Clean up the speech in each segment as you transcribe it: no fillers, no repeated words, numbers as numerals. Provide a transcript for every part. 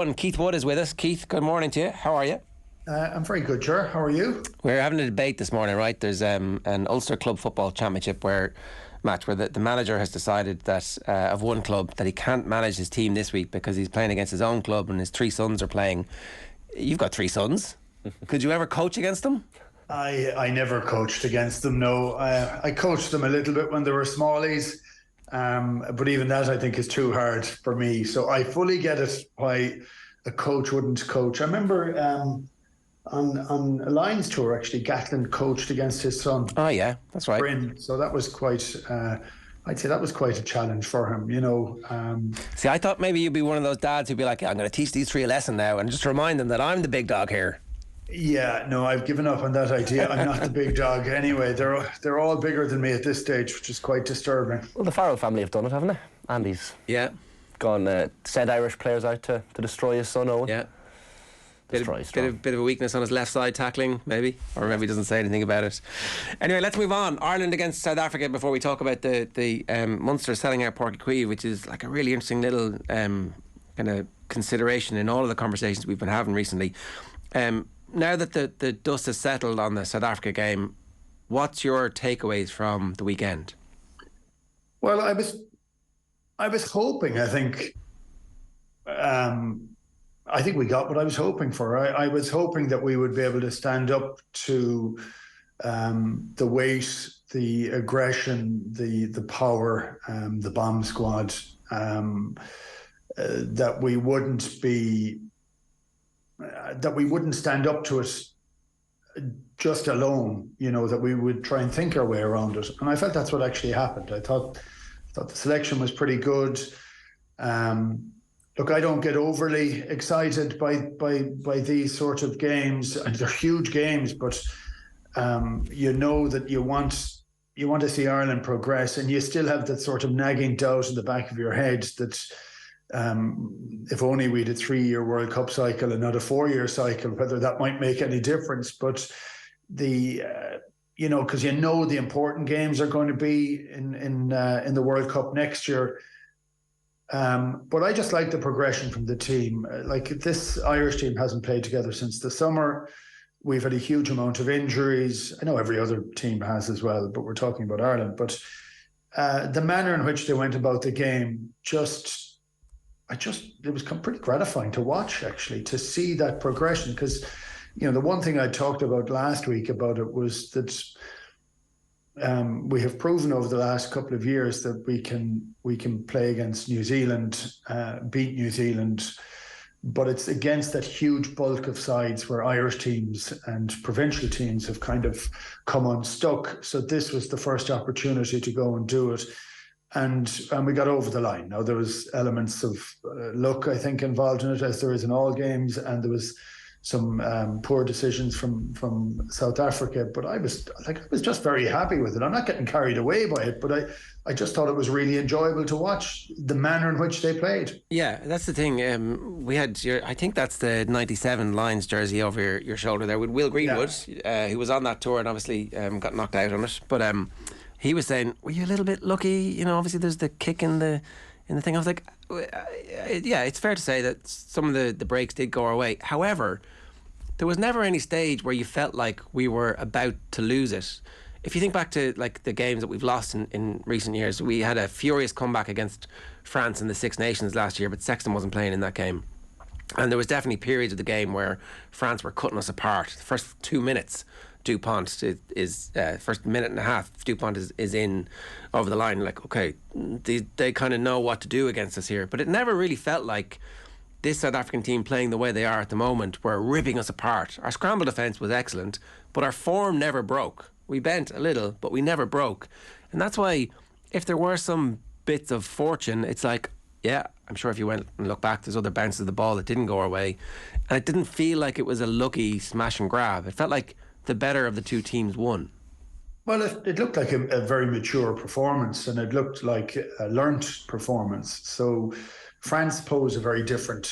And Keith Wood is with us. Keith, good morning to you. How are you? I'm very good, Ger. How are you? We're having a debate this morning, right? There's an Ulster Club Football Championship match where the manager has decided that of one club that he can't manage his team this week because he's playing against his own club and his three sons are playing. You've got three sons. Could you ever coach against them? I never coached against them, no. I coached them a little bit when they were smallies, but even that I think is too hard for me. So I fully get it why a coach wouldn't coach. I remember on a Lions tour, actually, Gatland coached against his son. Oh, yeah, that's right. Bryn. So that was quite, I'd say that was quite a challenge for him, you know. See, I thought maybe you'd be one of those dads who'd be like, I'm going to teach these three a lesson now and just remind them that I'm the big dog here. Yeah, no, I've given up on that idea. I'm not the big dog anyway. They're all bigger than me at this stage, which is quite disturbing. Well, the Farrell family have done it, haven't they? Andy's gone, sent Irish players out to destroy his son Owen. Yeah. Bit of a weakness on his left side tackling, maybe, or maybe he doesn't say anything about it. Anyway, let's move on. Ireland against South Africa before we talk about the Munster selling out Páirc Uí Chaoimh, which is like a really interesting little kind of consideration in all of the conversations we've been having recently. Now that the dust has settled on the South Africa game, what's your takeaways from the weekend? Well, I was hoping. I think we got what I was hoping for. I was hoping that we would be able to stand up to the weight, the aggression, the power, the bomb squad. That we wouldn't stand up to it just alone. You know, that we would try and think our way around it. And I felt that's what actually happened. I thought the selection was pretty good. Look, I don't get overly excited by these sort of games, and they're huge games. But you know that you want to see Ireland progress, and you still have that sort of nagging doubt in the back of your head that if only we had a 3-year World Cup cycle and not a 4-year cycle, whether that might make any difference. But because you know the important games are going to be in the World Cup next year. But I just like the progression from the team. Like, this Irish team hasn't played together since the summer. We've had a huge amount of injuries. I know every other team has as well, but we're talking about Ireland. But the manner in which they went about the game, it was pretty gratifying to watch, actually, to see that progression. Because, you know, the one thing I talked about last week about it was that we have proven over the last couple of years that we can play against New Zealand, beat New Zealand, but it's against that huge bulk of sides where Irish teams and provincial teams have kind of come unstuck. So this was the first opportunity to go and do it. And we got over the line. Now, there was elements of luck, I think, involved in it, as there is in all games, and there was some poor decisions from South Africa. But I was just very happy with it. I'm not getting carried away by it, but I just thought it was really enjoyable to watch the manner in which they played. Yeah, that's the thing. We had I think that's the 97 Lions jersey over your shoulder there with Will Greenwood, who was on that tour and obviously got knocked out on it. But he was saying, were you a little bit lucky? You know, obviously there's the kick in the thing. I was like, yeah, it's fair to say that some of the breaks did go our way. However, there was never any stage where you felt like we were about to lose it. If you think back to like the games that we've lost in recent years, we had a furious comeback against France in the Six Nations last year, but Sexton wasn't playing in that game. And there was definitely periods of the game where France were cutting us apart. The first 2 minutes, Dupont is first minute and a half, Dupont is in over the line. Like, okay, they kind of know what to do against us here. But it never really felt like this South African team playing the way they are at the moment were ripping us apart. Our scramble defence was excellent, but our form never broke. We bent a little, but we never broke. And that's why, if there were some bits of fortune, it's like, yeah, I'm sure if you went and look back, there's other bounces of the ball that didn't go our way. And it didn't feel like it was a lucky smash and grab. It felt like the better of the two teams won. Well, it looked like a very mature performance, and it looked like a learnt performance. So France posed a very different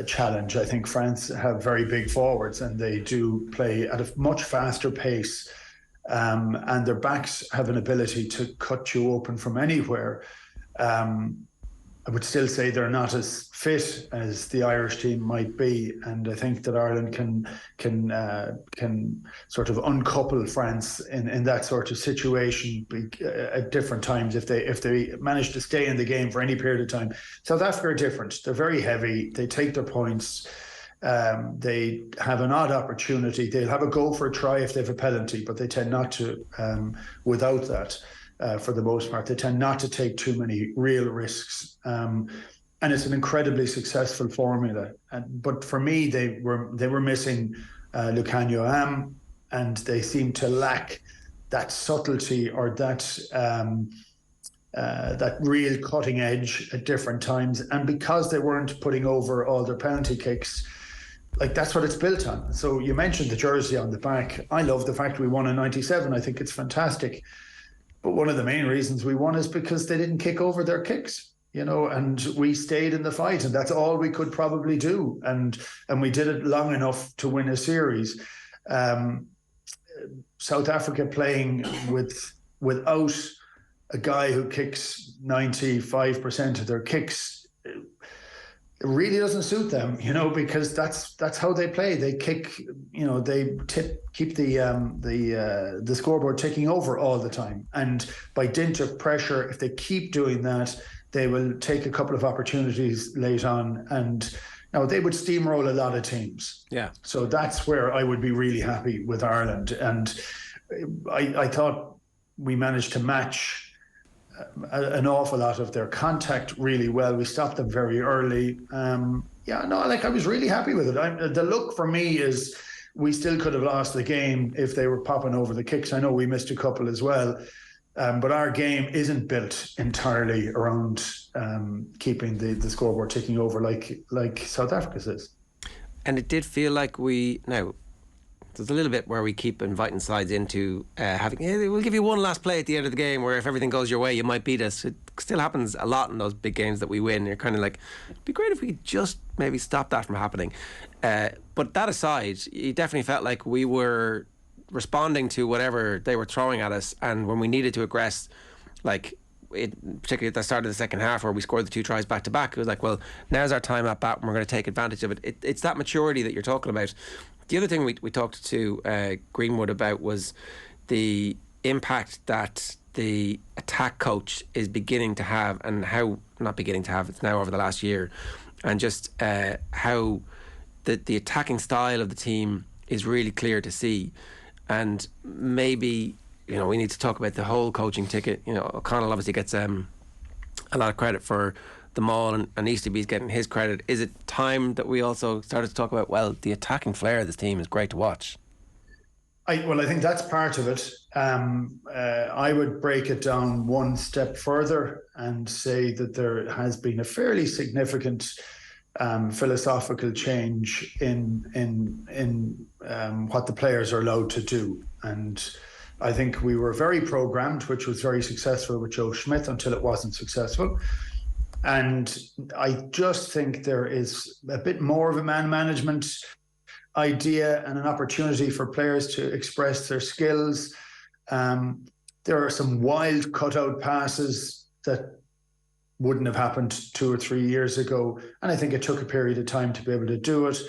challenge. I think France have very big forwards, and they do play at a much faster pace, and their backs have an ability to cut you open from anywhere. I would still say they're not as fit as the Irish team might be, and I think that Ireland can sort of uncouple France in that sort of situation at different times if they manage to stay in the game for any period of time. South Africa are different. They're very heavy. They take their points. They have an odd opportunity. They'll have a go for a try if they have a penalty, but they tend not to. Without that. For the most part, they tend not to take too many real risks, and it's an incredibly successful formula. But for me, they were missing Páirc Uí Chaoimh, and they seem to lack that subtlety or that real cutting edge at different times. And because they weren't putting over all their penalty kicks, like that's what it's built on. So you mentioned the jersey on the back. I love the fact we won in '97. I think it's fantastic. But one of the main reasons we won is because they didn't kick over their kicks, and we stayed in the fight, and that's all we could probably do. And we did it long enough to win a series. South Africa playing without a guy who kicks 95% of their kicks, it really doesn't suit them, because that's how they play. They kick, they keep the scoreboard ticking over all the time. And by dint of pressure, if they keep doing that, they will take a couple of opportunities late on, and they would steamroll a lot of teams. Yeah. So that's where I would be really happy with Ireland. And I thought we managed to match an awful lot of their contact really well. We stopped them very early. I was really happy with it. The look for me is we still could have lost the game if they were popping over the kicks. I know we missed a couple as well, but our game isn't built entirely around keeping the scoreboard ticking over like South Africa's is. And it did feel like there's a little bit where we keep inviting sides into we'll give you one last play at the end of the game where if everything goes your way, you might beat us. It still happens a lot in those big games that we win. You're kind of like, it'd be great if we could just maybe stop that from happening. But that aside, you definitely felt like we were responding to whatever they were throwing at us. And when we needed to aggress, particularly at the start of the second half where we scored the 2 tries back to back, it was like, well, now's our time at bat and we're going to take advantage of it. It's that maturity that you're talking about. The other thing we talked to Greenwood about was the impact that the attack coach is beginning to have, and how, not beginning to have, it's now over the last year, and just how the attacking style of the team is really clear to see. And maybe, we need to talk about the whole coaching ticket. O'Connell obviously gets a lot of credit for the maul, and Easterby's getting his credit. Is it time that we also started to talk about, well, the attacking flair of this team is great to watch? I think that's part of it. I would break it down one step further and say that there has been a fairly significant philosophical change in what the players are allowed to do. And I think we were very programmed, which was very successful with Joe Schmidt until it wasn't successful. And I just think there is a bit more of a man management idea and an opportunity for players to express their skills. There are some wild cutout passes that wouldn't have happened 2 or 3 years ago. And I think it took a period of time to be able to do it.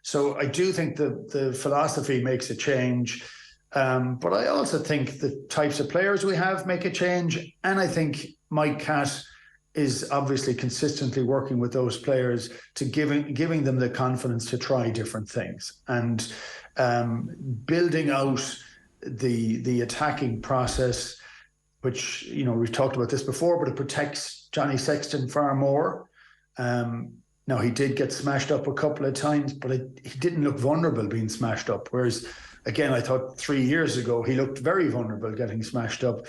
So I do think the philosophy makes a change. But I also think the types of players we have make a change. And I think Mike Catt is obviously consistently working with those players to giving them the confidence to try different things, and building out the attacking process, which, we've talked about this before, but it protects Johnny Sexton far more. Now, he did get smashed up a couple of times, but he didn't look vulnerable being smashed up. Whereas, again, I thought 3 years ago, he looked very vulnerable getting smashed up.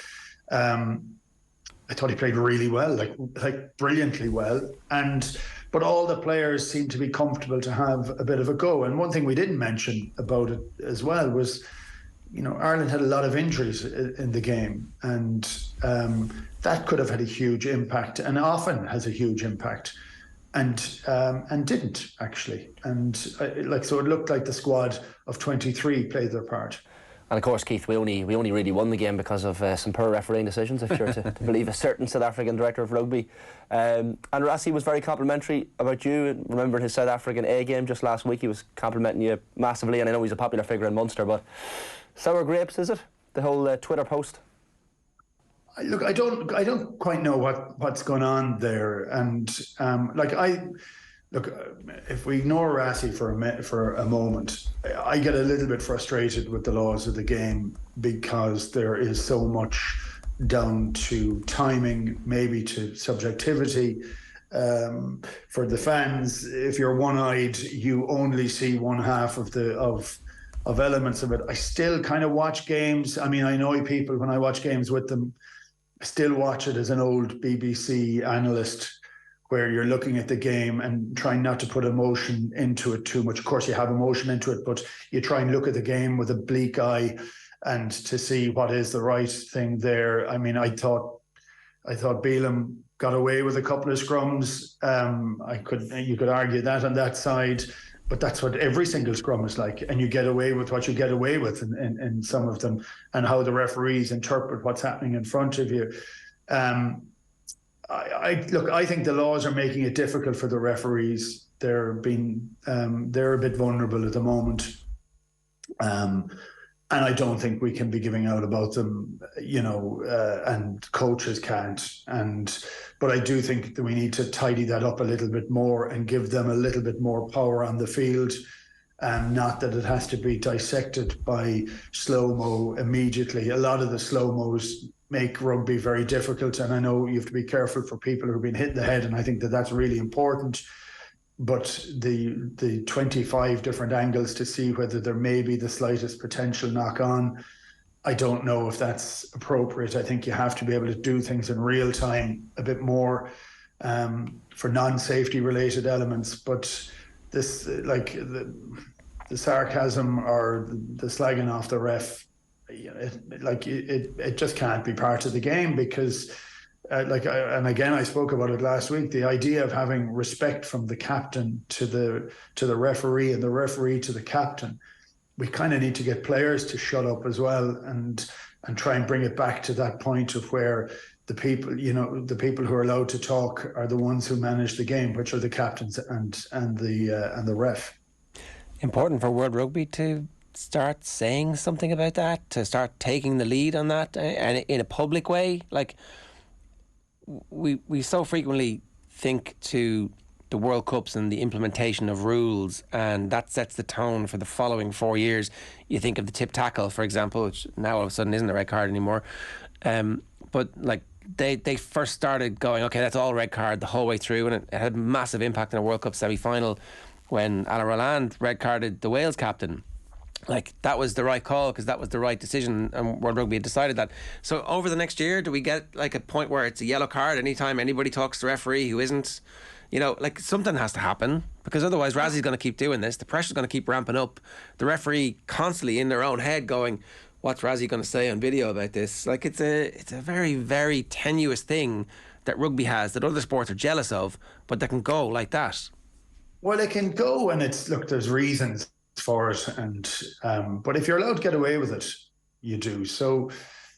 I thought he played really well, like brilliantly well. But all the players seemed to be comfortable to have a bit of a go. And one thing we didn't mention about it as well was, Ireland had a lot of injuries in the game, and that could have had a huge impact, and often has a huge impact, and didn't actually. And so it looked like the squad of 23 played their part. And of course, Keith, we only really won the game because of some poor refereeing decisions, if you're to believe a certain South African director of rugby. And Rassie was very complimentary about you. Remembering his South African A game just last week, he was complimenting you massively, and I know he's a popular figure in Munster, but sour grapes, is it? The whole Twitter post? Look, I don't quite know what's going on there, and if we ignore Rassie for a moment, I get a little bit frustrated with the laws of the game because there is so much down to timing, maybe to subjectivity. For the fans, if you're one-eyed, you only see one half of elements of it. I still kind of watch games. I mean, I know people when I watch games with them. I still watch it as an old BBC analyst, where you're looking at the game and trying not to put emotion into it too much. Of course, you have emotion into it, but you try and look at the game with a bleak eye and to see what is the right thing there. I mean, I thought Beelum got away with a couple of scrums. You could argue that on that side, but that's what every single scrum is like, and you get away with what you get away with in some of them, and how the referees interpret what's happening in front of you. I think the laws are making it difficult for the referees. They're a bit vulnerable at the moment, and I don't think we can be giving out about them, and coaches can't. But I do think that we need to tidy that up a little bit more and give them a little bit more power on the field. Not that it has to be dissected by slow-mo immediately. A lot of the slow-mos make rugby very difficult, and I know you have to be careful for people who've been hit in the head, and I think that that's really important. But the 25 different angles to see whether there may be the slightest potential knock-on, I don't know if that's appropriate. I think you have to be able to do things in real time a bit more for non-safety related elements. But this, like the sarcasm or the slagging off the ref, it just can't be part of the game, because and again, I spoke about it last week, the idea of having respect from the captain to the referee and the referee to the captain. We kind of need to get players to shut up as well and try and bring it back to that point of where the people who are allowed to talk are the ones who manage the game, which are the captains and the ref. Important for World Rugby to start saying something about that, to start taking the lead on that, and in a public way. Like we so frequently think to the World Cups and the implementation of rules, and that sets the tone for the following 4 years. You think of the tip tackle, for example, which now all of a sudden isn't a red card anymore. But like they first started going, okay, that's all red card the whole way through, and it had a massive impact in a World Cup semi-final when Alan Roland red carded the Wales captain. Like, that was the right call because that was the right decision, and World Rugby had decided that. So over the next year, do we get like a point where it's a yellow card anytime anybody talks to the referee who isn't, like something has to happen, because otherwise Rassie's going to keep doing this, the pressure's going to keep ramping up, the referee constantly in their own head going, what's Rassie going to say on video about this? Like, it's a very, very tenuous thing that rugby has that other sports are jealous of, but that can go like that. Well, it can go, and there's reasons for it, and but if you're allowed to get away with it, you do. So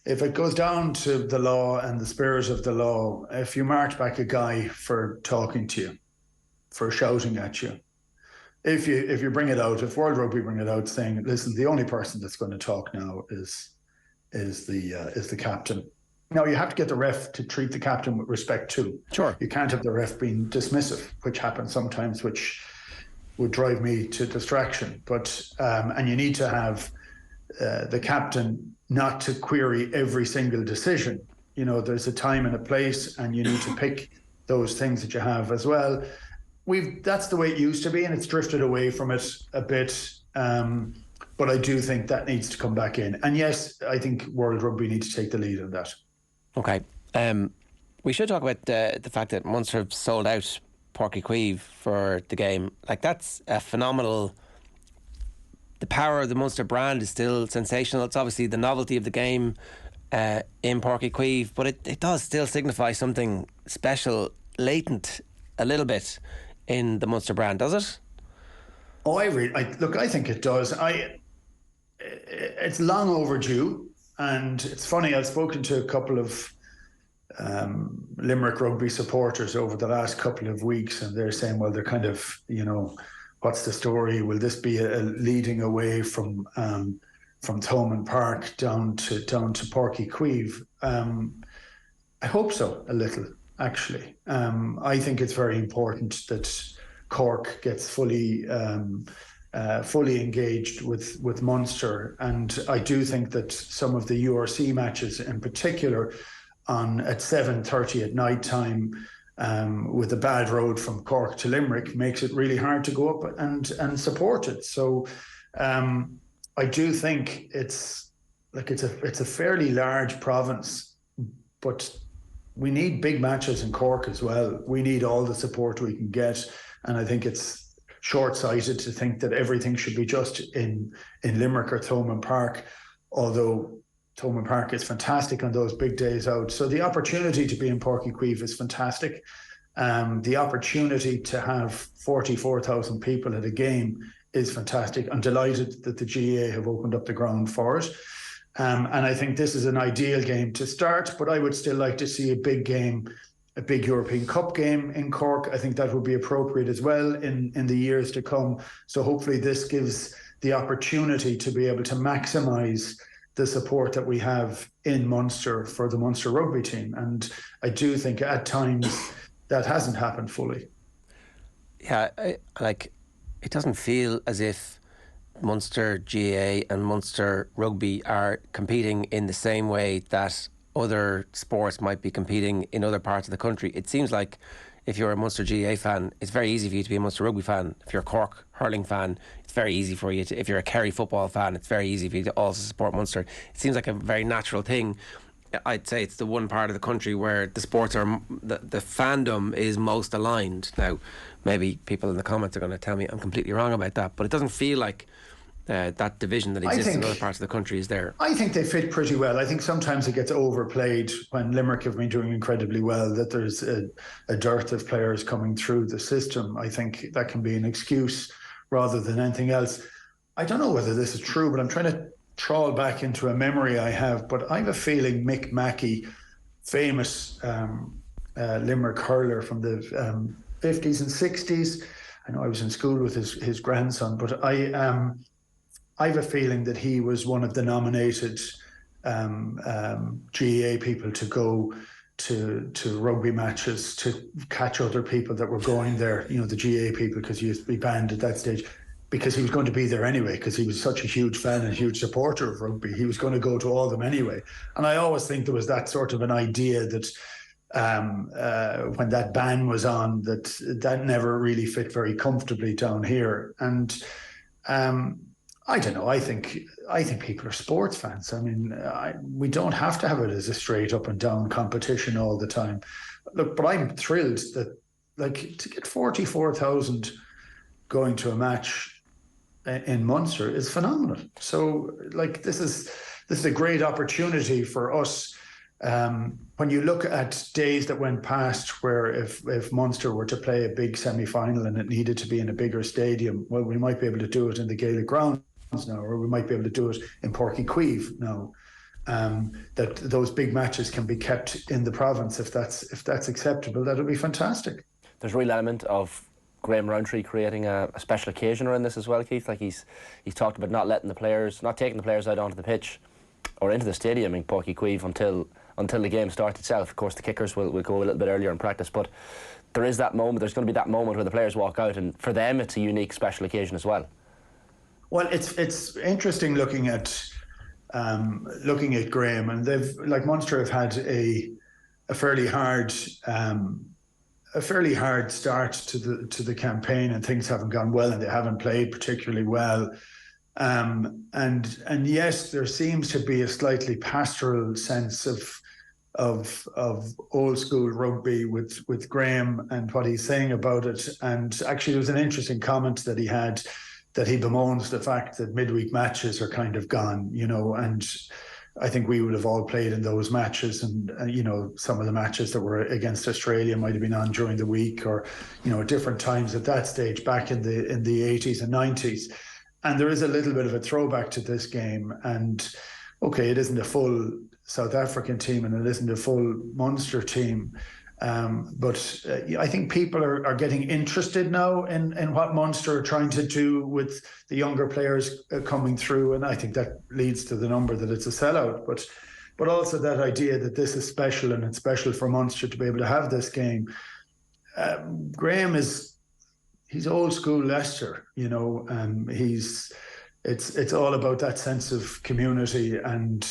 if it goes down to the law and the spirit of the law, if you march back a guy for talking to you, for shouting at you, if you bring it out, if World Rugby bring it out saying, listen, the only person that's going to talk now is the captain. Now, you have to get the ref to treat the captain with respect too. Sure. You can't have the ref being dismissive, which happens sometimes, which would drive me to distraction. But and you need to have the captain not to query every single decision. There's a time and a place, and you need to pick those things that you have as well. That's the way it used to be, and it's drifted away from it a bit. But I do think that needs to come back in. And yes, I think World Rugby needs to take the lead on that. Okay. We should talk about the fact that Munster have sold out Páirc Uí Chaoimh for the game. Like, that's a phenomenal... The power of the Munster brand is still sensational. It's obviously the novelty of the game in Páirc Uí Chaoimh, but it does still signify something special, latent a little bit in the Munster brand, does it? Oh, I think it does. it's long overdue. And it's funny, I've spoken to a couple of Limerick rugby supporters over the last couple of weeks, and they're saying, well, they're kind of, what's the story? Will this be a leading away from Thomond Park down to Páirc Uí Chaoimh? I hope so, a little, actually. I think it's very important that Cork gets fully engaged with Munster, and I do think that some of the URC matches, in particular, at 7:30 at night time, with a bad road from Cork to Limerick, makes it really hard to go up and support it. So I do think it's a fairly large province, but we need big matches in Cork as well. We need all the support we can get, and I think it's short-sighted to think that everything should be just in Limerick or Thomond Park, although Thomond Park is fantastic on those big days out. So the opportunity to be in Páirc Uí Chaoimh is fantastic. The opportunity to have 44,000 people at a game is fantastic. I'm delighted that the GAA have opened up the ground for it. And I think this is an ideal game to start, but I would still like to see a big game, a big European Cup game in Cork. I think that would be appropriate as well in the years to come. So hopefully this gives the opportunity to be able to maximise the support that we have in Munster for the Munster rugby team. And I do think at times that hasn't happened fully. Yeah, it doesn't feel as if Munster GAA and Munster rugby are competing in the same way that other sports might be competing in other parts of the country. It seems like if you're a Munster GAA fan, it's very easy for you to be a Munster rugby fan. If you're a Cork hurling fan, it's very easy for you to, if you're a Kerry football fan, it's very easy for you to also support Munster. It seems like a very natural thing. I'd say it's the one part of the country where the sports are, the fandom is most aligned. Now, maybe people in the comments are going to tell me I'm completely wrong about that, but it doesn't feel like that division that exists in other parts of the country is there. I think they fit pretty well. I think sometimes it gets overplayed when Limerick have been doing incredibly well, that there's a dearth of players coming through the system. I think that can be an excuse rather than anything else. I don't know whether this is true, but I'm trying to trawl back into a memory I have, but I have a feeling Mick Mackey, famous Limerick hurler from the 50s and 60s. I know I was in school with his grandson, but I have a feeling that he was one of the nominated GAA people to go to rugby matches to catch other people that were going there, the GAA people, because he used to be banned at that stage, because he was going to be there anyway, because he was such a huge fan and a huge supporter of rugby. He was going to go to all of them anyway. And I always think there was that sort of an idea that when that ban was on, that never really fit very comfortably down here. And I don't know. I think people are sports fans. I mean, we don't have to have it as a straight up and down competition all the time. Look, but I'm thrilled that, to get 44,000 going to a match in Munster is phenomenal. So, this is a great opportunity for us. When you look at days that went past where if Munster were to play a big semi-final and it needed to be in a bigger stadium, well, we might be able to do it in the Gaelic grounds now, or we might be able to do it in Páirc Uí Chaoimh now. That those big matches can be kept in the province if that's acceptable. That would be fantastic. There's a real element of Graham Rowntree creating a special occasion around this as well, Keith. He's talked about not taking the players out onto the pitch or into the stadium in Páirc Uí Chaoimh until the game starts itself. Of course, the kickers will go a little bit earlier in practice, but there is that moment. There's going to be that moment where the players walk out, and for them, it's a unique special occasion as well. Well, it's interesting looking at Graham, and they've Munster have had a fairly hard start to the campaign, and things haven't gone well, and they haven't played particularly well. And yes, there seems to be a slightly pastoral sense of old school rugby with Graham and what he's saying about it. And actually, there was an interesting comment that he had, that he bemoans the fact that midweek matches are kind of gone, and I think we would have all played in those matches, and some of the matches that were against Australia might have been on during the week, or at different times at that stage back in the 80s and 90s. And there is a little bit of a throwback to this game. And okay, it isn't a full South African team and it isn't a full Munster team. But I think people are getting interested now in what Munster are trying to do with the younger players coming through. And I think that leads to the number that it's a sellout. But also that idea that this is special and it's special for Munster to be able to have this game. Graham he's old school Leicester, you know. It's all about that sense of community and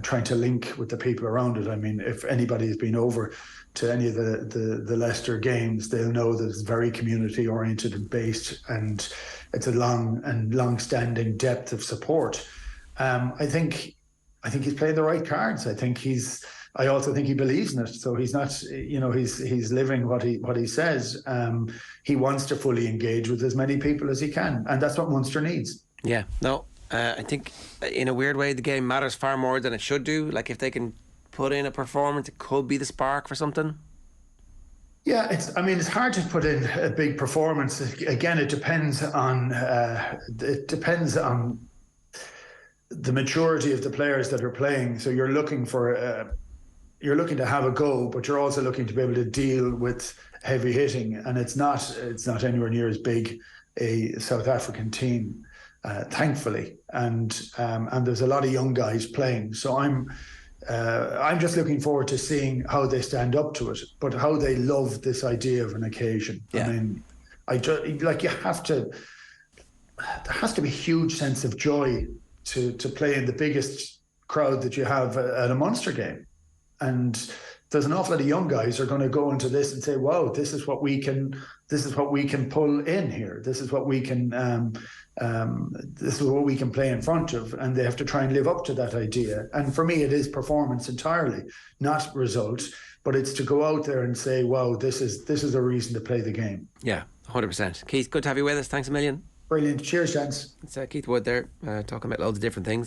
trying to link with the people around it. I mean, if anybody has been over to any of the Leicester games, they'll know that it's very community oriented and based, and it's a long-standing depth of support. I think he's playing the right cards. I also think he believes in it. So he's not, you know, he's living what he says. He wants to fully engage with as many people as he can, and that's what Munster needs. Yeah, no, I think in a weird way the game matters far more than it should do. Like if they can put in a performance, it could be the spark for something. Yeah, it's hard to put in a big performance. Again, it depends on the maturity of the players that are playing. So you're looking to have a go, but you're also looking to be able to deal with heavy hitting, and it's not anywhere near as big a South African team, thankfully, and there's a lot of young guys playing. So I'm just looking forward to seeing how they stand up to it, but how they love this idea of an occasion. Yeah. I mean, there has to be a huge sense of joy to play in the biggest crowd that you have at a Munster game. And there's an awful lot of young guys are going to go into this and say, wow, this is what we can pull in here. This is what we can play in front of, and they have to try and live up to that idea. And for me, it is performance entirely, not result, but it's to go out there and say, wow, this is a reason to play the game. Yeah, 100%. Keith, good to have you with us. Thanks a million. Brilliant. Cheers, gents. It's Keith Wood there, talking about loads of different things.